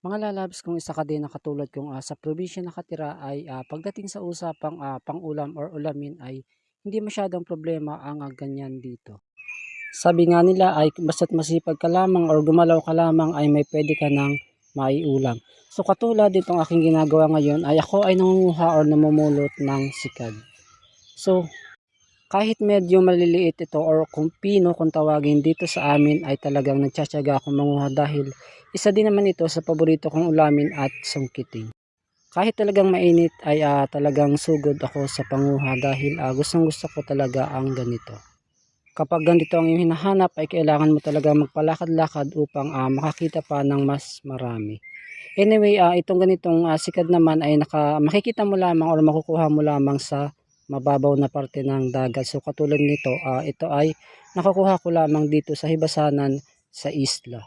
Mga lalabs kung isa ka din na katulad kong, sa probinsya nakatira ay, pagdating sa usapang, pang-ulam or ulamin ay hindi masyadong problema ang, ganyan dito. Sabi nga nila ay basta't masipag ka lamang or gumalaw ka lamang ay may puwede ka ng maiulam. So katulad nitong aking ginagawa ngayon ay ako ay nangunguha or namumulot ng sikad. So kahit medyo maliliit ito or kung pino kung tawagin dito sa amin ay talagang nagtitiyaga akong manguha dahil isa din naman ito sa paborito kong ulamin at sungkitin. Kahit talagang mainit ay talagang sugod ako sa panguha dahil gustong gusto ko talaga ang ganito. Kapag ganito ang iyong hinahanap ay kailangan mo talaga magpalakad-lakad upang makakita pa ng mas marami. Anyway, itong ganitong sikad naman ay makikita mo lamang or makukuha mo lamang sa mababaw na parte ng dagat. So katulad nito, ito ay nakukuha ko lamang dito sa hibasanan sa isla.